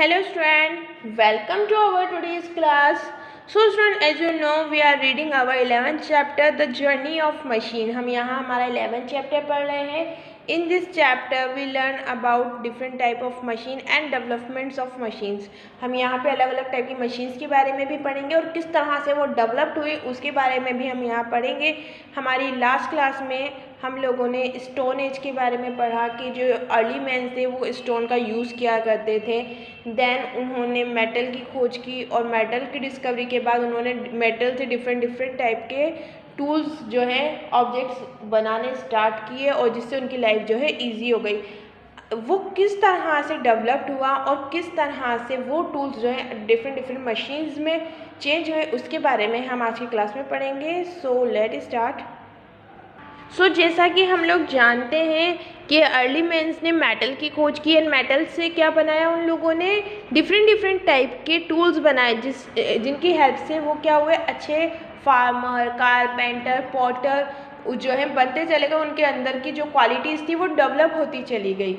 Hello student, welcome to our today's class. So student, as you know, we are reading our 11th chapter, The Journey of Machine. हम यहाँ हमारा 11th chapter पढ़ रहे हैं. In this chapter, we learn about different type of machine and developments of machines. हम यहाँ पे अलग अलग टाइप की मशीन्स के बारे में भी पढ़ेंगे और किस तरह से वो डेवलप्ड हुई उसके बारे में भी हम यहाँ पढ़ेंगे. हमारी लास्ट क्लास में हम लोगों ने स्टोन एज के बारे में पढ़ा कि जो अर्ली मैन थे वो स्टोन का यूज़ किया करते थे. देन उन्होंने मेटल की खोज की और मेटल की डिस्कवरी के बाद उन्होंने मेटल से डिफरेंट टाइप के टूल्स जो है ऑब्जेक्ट्स बनाने स्टार्ट किए और जिससे उनकी लाइफ जो है इजी हो गई. वो किस तरह से डेवलप्ड हुआ और किस तरह से वो टूल्स जो है डिफरेंट मशीन्स में चेंज हुए उसके बारे में हम आज की क्लास में पढ़ेंगे. So let start. जैसा कि हम लोग जानते हैं कि अर्ली मैन्स ने मेटल की खोज की एंड मेटल से क्या बनाया, उन लोगों ने डिफरेंट टाइप के टूल्स बनाए जिनकी हेल्प से वो क्या हुए, अच्छे फार्मर, कारपेंटर, पॉटर जो है बनते चले गए. उनके अंदर की जो क्वालिटीज़ थी वो डेवलप होती चली गई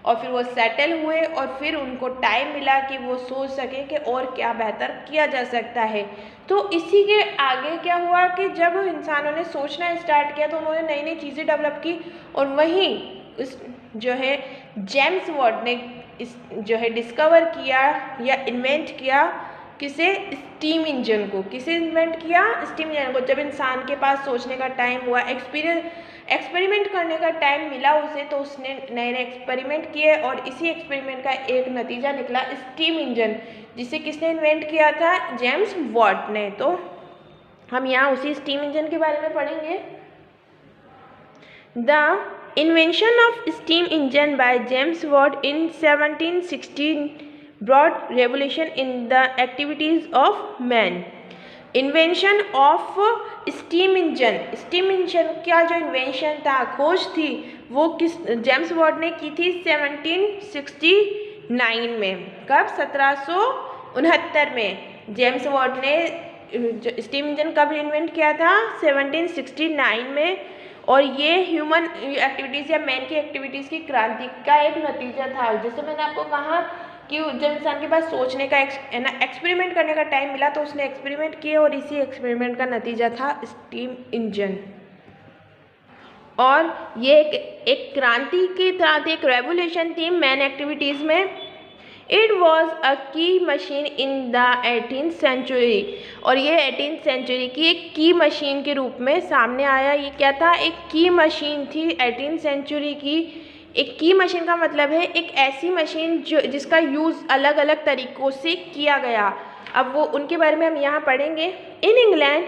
और फिर वो सेटल हुए और फिर उनको टाइम मिला कि वो सोच सके कि और क्या बेहतर किया जा सकता है. तो इसी के आगे क्या हुआ कि जब इंसानों ने सोचना स्टार्ट किया तो उन्होंने नई नई चीज़ें डेवलप की और वहीं इस जो है जेम्स वॉट ने इस जो है डिस्कवर किया या इन्वेंट किया किसे, स्टीम इंजन को. किसे इन्वेंट किया, स्टीम इंजन को. जब इंसान के पास सोचने का टाइम हुआ, एक्सपेरिमेंट करने का टाइम मिला उसे, तो उसने नए नए एक्सपेरिमेंट किए और इसी एक्सपेरिमेंट का एक नतीजा निकला स्टीम इंजन, जिसे किसने इन्वेंट किया था, जेम्स वॉट ने. तो हम यहाँ उसी स्टीम इंजन के बारे में पढ़ेंगे. The invention of steam engine by James Watt in 1716 brought revolution in the activities of man. Invention of steam engine. Steam engine का जो इन्वेंशन था, खोज थी, वो किस जेम्स वॉट ने की थी 1769 में. कब, 1769 में जेम्स वॉट ने स्टीम इंजन कब इन्वेंट किया था, 1769 में. और ये ह्यूमन एक्टिविटीज़ या मैन की एक्टिविटीज़ की क्रांति का एक नतीजा था. जैसे मैंने आपको कहा कि जब इंसान के पास सोचने का एक्सपेरिमेंट करने का टाइम मिला तो उसने एक्सपेरिमेंट किए और इसी एक्सपेरिमेंट का नतीजा था स्टीम इंजन. और ये एक क्रांति की तरह थी, एक रेवोल्यूशन थी मैन एक्टिविटीज़ में. इट वॉज अ की machine in the 18th century. और ये 18th सेंचुरी की एक की मशीन के रूप में सामने आया. ये क्या था, एक की मशीन थी 18th सेंचुरी की. एक की मशीन का मतलब है एक ऐसी मशीन जो जिसका यूज़ अलग अलग तरीक़ों से किया गया. अब वो उनके बारे में हम यहाँ पढ़ेंगे. In England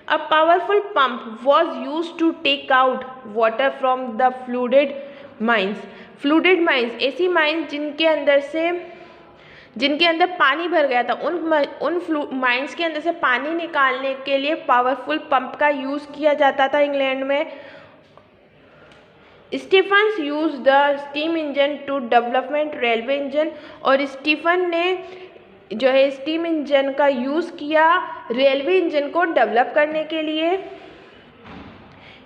a powerful pump was use to take out water from the flooded mines. Flooded mines ऐसी माइंस जिनके अंदर पानी भर गया था. उन माइंस के अंदर से पानी निकालने के लिए पावरफुल पंप का यूज़ किया जाता था इंग्लैंड में. Stephens use the steam engine to development railway engine. और स्टीफन ने जो है स्टीम इंजन का यूज़ किया रेलवे इंजन को डेवलप करने के लिए.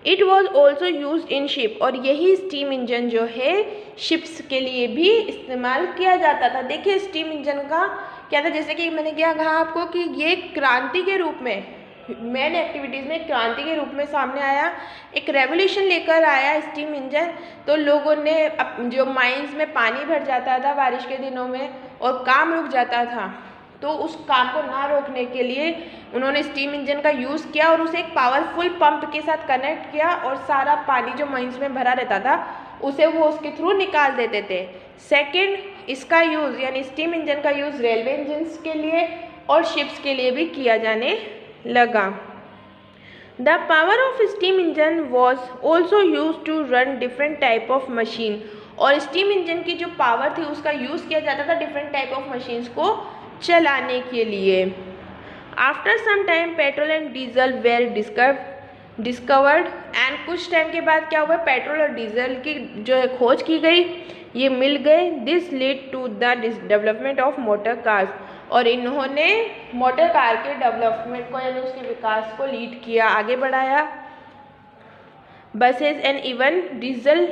It was also use in ship. और यही स्टीम इंजन जो है शिप्स के लिए भी इस्तेमाल किया जाता था. देखिए स्टीम इंजन का क्या था, जैसे कि मैंने क्या कहा आपको कि ये क्रांति के रूप में, मैन एक्टिविटीज़ में क्रांति के रूप में सामने आया, एक रेवोल्यूशन लेकर आया स्टीम इंजन. तो लोगों ने जो माइंस में पानी भर जाता था बारिश के दिनों में और काम रुक जाता था, तो उस काम को ना रोकने के लिए उन्होंने स्टीम इंजन का यूज़ किया और उसे एक पावरफुल पंप के साथ कनेक्ट किया और सारा पानी जो माइंस में भरा रहता था उसे वो उसके थ्रू निकाल देते थे. सेकेंड, इसका यूज़ यानी स्टीम इंजन का यूज़ रेलवे इंजन्स के लिए और शिप्स के लिए भी किया जाने लगा. The power of steam engine was also use to run different type of machine. और स्टीम इंजन की जो पावर थी उसका यूज़ किया जाता था डिफरेंट टाइप ऑफ मशीन्स को चलाने के लिए. After some time petrol and diesel were discovered. And कुछ टाइम के बाद क्या हुआ, पेट्रोल और डीजल की जो है खोज की गई, ये मिल गए. This lead to the development of motor cars. और इन्होंने मोटर कार के डेवलपमेंट को यानी उसके विकास को लीड किया, आगे बढ़ाया. Buses and even diesel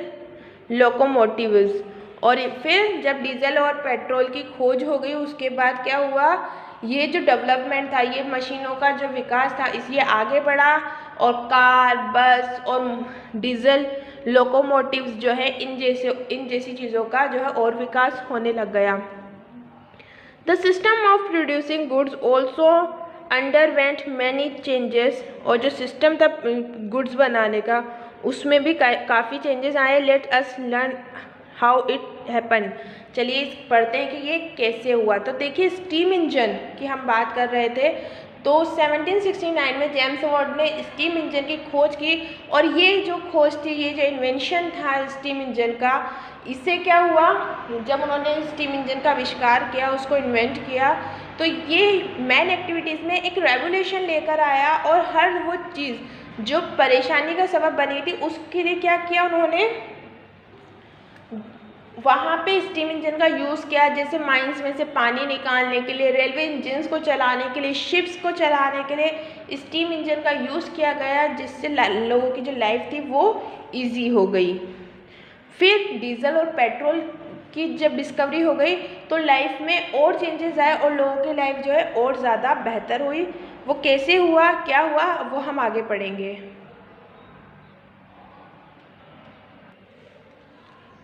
locomotives. और फिर जब डीजल और पेट्रोल की खोज हो गई उसके बाद क्या हुआ, ये जो डेवलपमेंट था, ये मशीनों का जो विकास था इसलिए आगे बढ़ा और कार, बस और डीजल लोकोमोटिव्स जो है इन जैसी चीज़ों का जो है और विकास होने लग गया। The system of producing goods also underwent many changes, और जो सिस्टम था गुड्स बनाने का उसमें भी काफ़ी चेंजेस आए। Let us learn how it happen. चलिए पढ़ते हैं कि ये कैसे हुआ। तो देखिए स्टीम इंजन की हम बात कर रहे थे, तो 1769 में जेम्स वाट ने स्टीम इंजन की खोज की, और ये जो खोज थी, ये जो इन्वेंशन था स्टीम इंजन का, इससे क्या हुआ, जब उन्होंने स्टीम इंजन का आविष्कार किया, उसको इन्वेंट किया, तो ये मैन एक्टिविटीज़ में एक रेवोल्यूशन लेकर आया, और हर वो चीज़ जो परेशानी का सबब बनी थी उसके लिए क्या किया उन्होंने, वहाँ पे स्टीम इंजन का यूज़ किया। जैसे माइंस में से पानी निकालने के लिए, रेलवे इंजन्स को चलाने के लिए, शिप्स को चलाने के लिए स्टीम इंजन का यूज़ किया गया, जिससे लोगों की जो लाइफ थी वो इजी हो गई। फिर डीजल और पेट्रोल की जब डिस्कवरी हो गई तो लाइफ में और चेंजेस आए और लोगों की लाइफ जो है और ज़्यादा बेहतर हुई। वो कैसे हुआ, क्या हुआ, वो हम आगे पढ़ेंगे।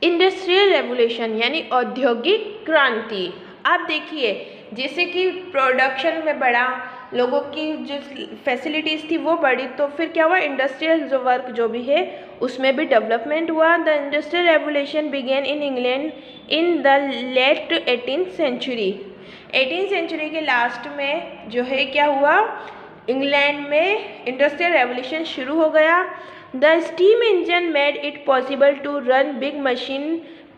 इंडस्ट्रियल रेवोल्यूशन यानी औद्योगिक क्रांति। आप देखिए जैसे कि प्रोडक्शन में बढ़ा, लोगों की जो फैसिलिटीज़ थी वो बढ़ी, तो फिर क्या हुआ, इंडस्ट्रियल जो वर्क जो भी है उसमें भी डेवलपमेंट हुआ। The industrial revolution began in England in the late 18th century. 18th century के लास्ट में जो है क्या हुआ, इंग्लैंड में इंडस्ट्रियल रेवोल्यूशन शुरू हो गया। The steam engine made it possible to run big machine,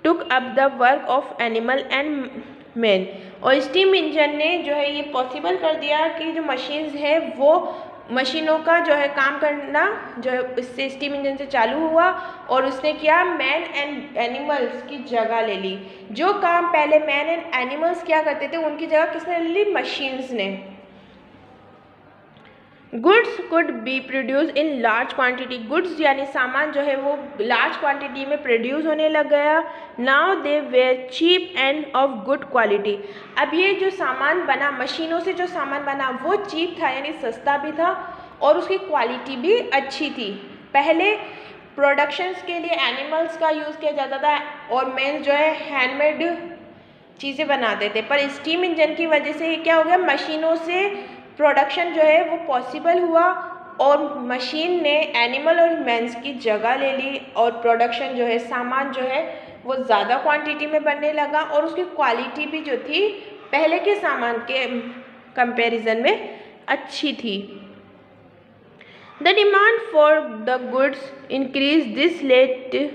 took up the work of animal and men। और स्टीम इंजन ने जो है ये पॉसिबल कर दिया कि जो मशीन्स है वो मशीनों का जो है काम करना जो है इससे स्टीम इंजन से चालू हुआ, और उसने किया मैन एंड एनिमल्स की जगह ले ली। जो काम पहले मैन एंड एनिमल्स क्या करते थे उनकी जगह किसने ले ली, मशीन्स ने। Goods could be produce in large quantity. Goods यानी सामान जो है वो लार्ज क्वांटिटी में प्रोड्यूस होने लग गया। Now they were cheap and of good quality. अब ये जो सामान बना, मशीनों से जो सामान बना वो चीप था यानी सस्ता भी था, और उसकी क्वालिटी भी अच्छी थी। पहले प्रोडक्शंस के लिए एनिमल्स का यूज़ किया जाता था और मेंस जो है हैंडमेड चीज़ें बनाते थे, पर स्टीम इंजन की वजह से क्या हो गया, मशीनों से प्रोडक्शन जो है वो पॉसिबल हुआ, और मशीन ने एनिमल और मैंस की जगह ले ली, और प्रोडक्शन जो है सामान जो है वो ज़्यादा क्वांटिटी में बनने लगा, और उसकी क्वालिटी भी जो थी पहले के सामान के कंपैरिजन में अच्छी थी। The demand for the goods increase, this led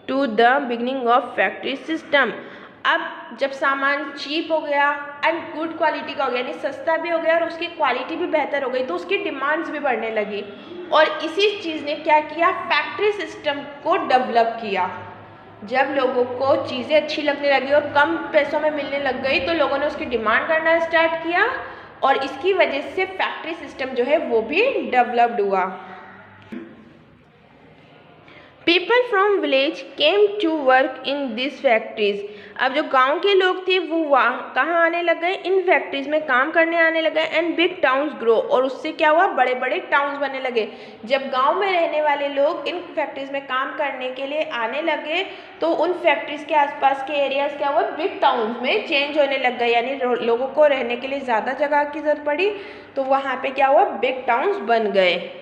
to the beginning of factory system. अब जब सामान चीप हो गया एंड गुड क्वालिटी का हो गया, यानी सस्ता भी हो गया और उसकी क्वालिटी भी बेहतर हो गई, तो उसकी डिमांड्स भी बढ़ने लगी, और इसी चीज़ ने क्या किया, फैक्ट्री सिस्टम को डेवलप किया। जब लोगों को चीज़ें अच्छी लगने लगी और कम पैसों में मिलने लग गई, तो लोगों ने उसकी डिमांड करना स्टार्ट किया, और इसकी वजह से फैक्ट्री सिस्टम जो है वो भी डेवलप्ड हुआ। People from village came to work in this factories. अब जो गांव के लोग थे वो वहाँ कहाँ आने लग गए, इन फैक्ट्रीज में काम करने आने लगे। एंड बिग टाउन्स ग्रो, और उससे क्या हुआ, बड़े बड़े टाउन्स बनने लगे। जब गांव में रहने वाले लोग इन फैक्ट्रीज में काम करने के लिए आने लगे, तो उन फैक्ट्रीज के आसपास के एरियाज क्या हुआ, बिग टाउन्स में चेंज होने लग गए, यानी लोगों को रहने के लिए ज़्यादा जगह की जरूरत पड़ी, तो वहाँ पे क्या हुआ, बिग टाउन्स बन गए।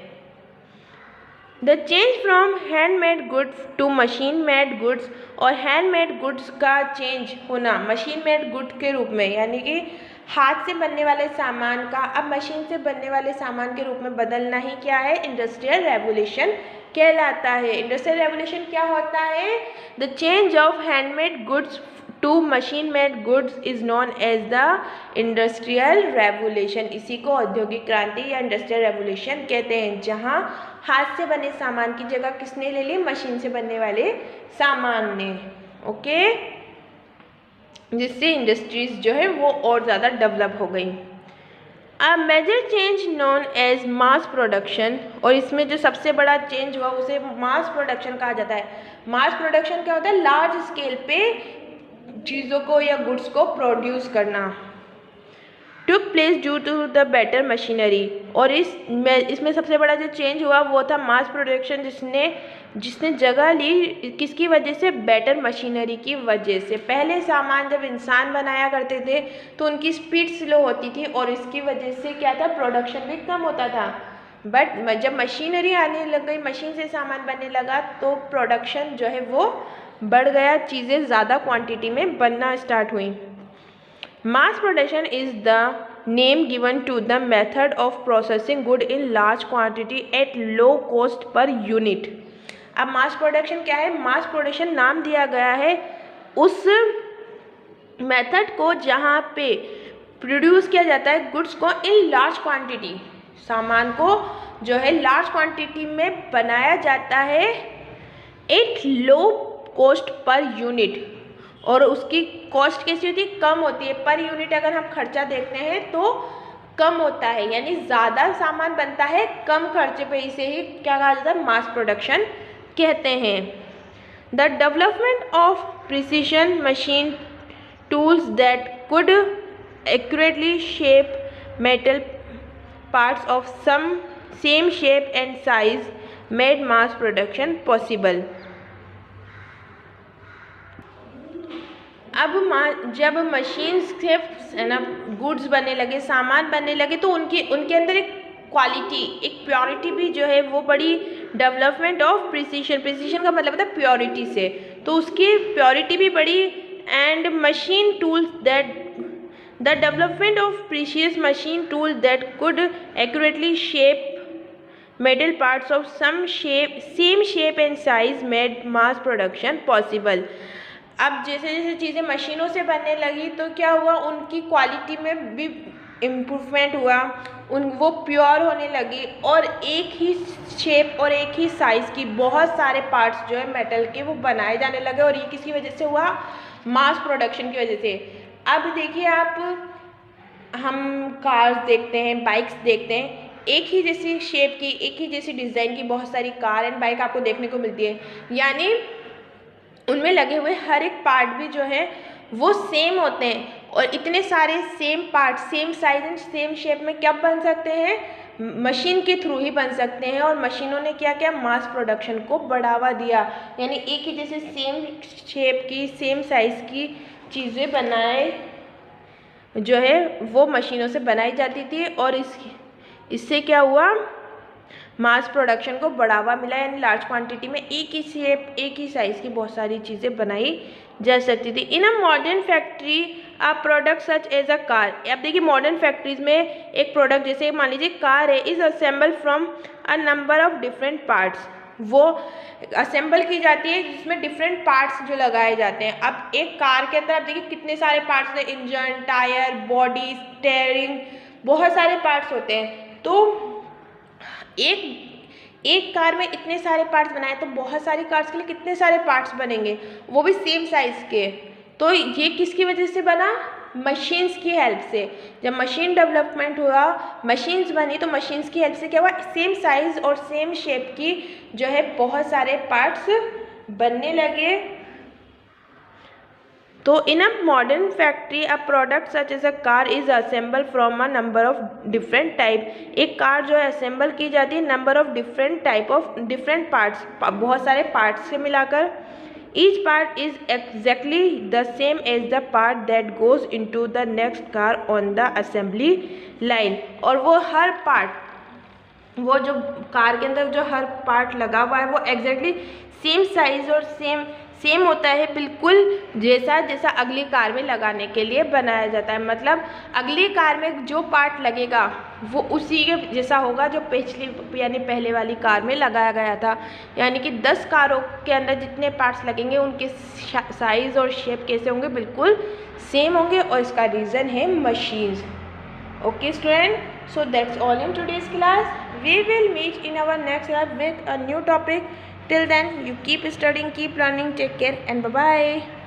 The change from handmade goods to machine made goods, और हैंडमेड गुड्स का चेंज होना मशीन मेड गुड के रूप में, यानी कि हाथ से बनने वाले सामान का अब मशीन से बनने वाले सामान के रूप में बदलना ही क्या है, इंडस्ट्रियल रेवोल्यूशन कहलाता है। इंडस्ट्रियल रेवोल्यूशन क्या होता है, the change of handmade goods to machine made goods is known as the industrial revolution. इसी को औद्योगिक क्रांति या इंडस्ट्रियल रेवोल्यूशन कहते हैं, जहाँ हाथ से बने सामान की जगह किसने ले ली, मशीन से बनने वाले सामान ने। ओके, जिससे इंडस्ट्रीज जो है वो और ज़्यादा डेवलप हो गई। A major change known as mass production, और इसमें जो सबसे बड़ा चेंज हुआ उसे मास प्रोडक्शन कहा जाता है। मास प्रोडक्शन क्या होता है? लार्ज स्केल पे चीज़ों को या गुड्स को प्रोड्यूस करना। Took place due to the better machinery, और इसमें सबसे बड़ा जो चेंज हुआ वो था मास प्रोडक्शन, जिसने जगह ली किसकी वजह से? बेटर मशीनरी की वजह से। पहले सामान जब इंसान बनाया करते थे तो उनकी स्पीड स्लो होती थी और इसकी वजह से क्या था? प्रोडक्शन भी कम होता था। बट जब मशीनरी आने लग गई, मशीन से सामान बनने लगा, तो प्रोडक्शन जो है वो बढ़ गया, चीज़ें ज़्यादा क्वांटिटी में बनना स्टार्ट हुई। Mass production is the name given to the method of processing good in large quantity at low cost per unit. अब मास प्रोडक्शन क्या है? मास प्रोडक्शन नाम दिया गया है उस मेथड को जहाँ पे प्रोड्यूस किया जाता है गुड्स को इन लार्ज क्वांटिटी, सामान को जो है लार्ज क्वांटिटी में बनाया जाता है at low cost per unit, और उसकी कॉस्ट कैसी होती है? कम होती है। पर यूनिट अगर हम खर्चा देखते हैं तो कम होता है, यानी ज़्यादा सामान बनता है कम खर्चे पे, इसे ही क्या कहा जाता है? मास प्रोडक्शन कहते हैं। The development of precision machine tools that could accurately shape metal parts of some same shape and size made mass production possible. अब जब मशीन्स से ना गुड्स बनने लगे, सामान बनने लगे, तो उनके अंदर एक क्वालिटी, एक प्योरिटी भी जो है वो बड़ी, डेवलपमेंट ऑफ प्रिसीशन का मतलब होता है प्योरिटी से, तो उसकी प्योरिटी भी बड़ी। And machine tools that the development of precious machine tool that could accurately shape metal parts of same shape and size made mass production possible. अब जैसे जैसे चीज़ें मशीनों से बनने लगी तो क्या हुआ? उनकी क्वालिटी में भी इम्प्रूवमेंट हुआ, वो प्योर होने लगी, और एक ही शेप और एक ही साइज़ की बहुत सारे पार्ट्स जो है मेटल के वो बनाए जाने लगे, और ये किसकी वजह से हुआ? मास प्रोडक्शन की वजह से। अब देखिए आप, हम कार्स देखते हैं, बाइक्स देखते हैं, एक ही जैसी शेप की, एक ही जैसी डिज़ाइन की बहुत सारी कार एंड बाइक आपको देखने को मिलती है, यानी उनमें लगे हुए हर एक पार्ट भी जो है वो सेम होते हैं, और इतने सारे same part, same size and same shape में क्या बन सकते हैं? मशीन के थ्रू ही बन सकते हैं। और मशीनों ने क्या किया? मास प्रोडक्शन को बढ़ावा दिया, यानी एक ही जैसे सेम शेप की, सेम साइज़ की चीज़ें बनाए जो है वो मशीनों से बनाई जाती थी, और इससे क्या हुआ? मास प्रोडक्शन को बढ़ावा मिला, यानी लार्ज क्वांटिटी में एक ही शेप, एक ही साइज़ की बहुत सारी चीज़ें बनाई जा सकती थी। In a modern factory a product such as a car, अब देखिए मॉडर्न फैक्ट्रीज में एक प्रोडक्ट जैसे मान लीजिए कार है, is assemble from a number of different parts, वो असेंबल की जाती है जिसमें डिफरेंट पार्ट्स जो लगाए जाते हैं। अब एक कार के अंदर आप देखिए कितने सारे पार्ट्स हैं, इंजन, टायर, बॉडी, स्टीयरिंग, बहुत सारे पार्ट्स होते हैं। तो एक कार में इतने सारे पार्ट्स बनाए तो बहुत सारी कार्स के लिए कितने सारे पार्ट्स बनेंगे, वो भी सेम साइज़ के। तो ये किसकी वजह से बना? मशीन्स की हेल्प से। जब मशीन डेवलपमेंट हुआ, मशीन्स बनी, तो मशीन्स की हेल्प से क्या हुआ? सेम साइज़ और सेम शेप की जो है बहुत सारे पार्ट्स बनने लगे। तो in a modern factory a product such as a car is assemble from a number of different type, एक कार जो है असेंबल की जाती है नंबर ऑफ डिफरेंट पार्ट्स, बहुत सारे पार्ट्स से मिलाकर। Each part is exactly the same as the part that goes into the next car on the assembly line, और वो हर पार्ट, वो जो कार के अंदर जो हर पार्ट लगा हुआ है वो एग्जैक्टली सेम साइज़ और सेम होता है, बिल्कुल जैसा अगली कार में लगाने के लिए बनाया जाता है। मतलब अगली कार में जो पार्ट लगेगा वो उसी के जैसा होगा जो पिछली यानी पहले वाली कार में लगाया गया था, यानी कि 10 कारों के अंदर जितने पार्ट्स लगेंगे उनके साइज़ और शेप कैसे होंगे? बिल्कुल सेम होंगे, और इसका रीज़न है machines. Okay student, so that's all in today's class. We will meet in our next class with a new topic. Till then, you keep studying, keep learning, take care and bye bye.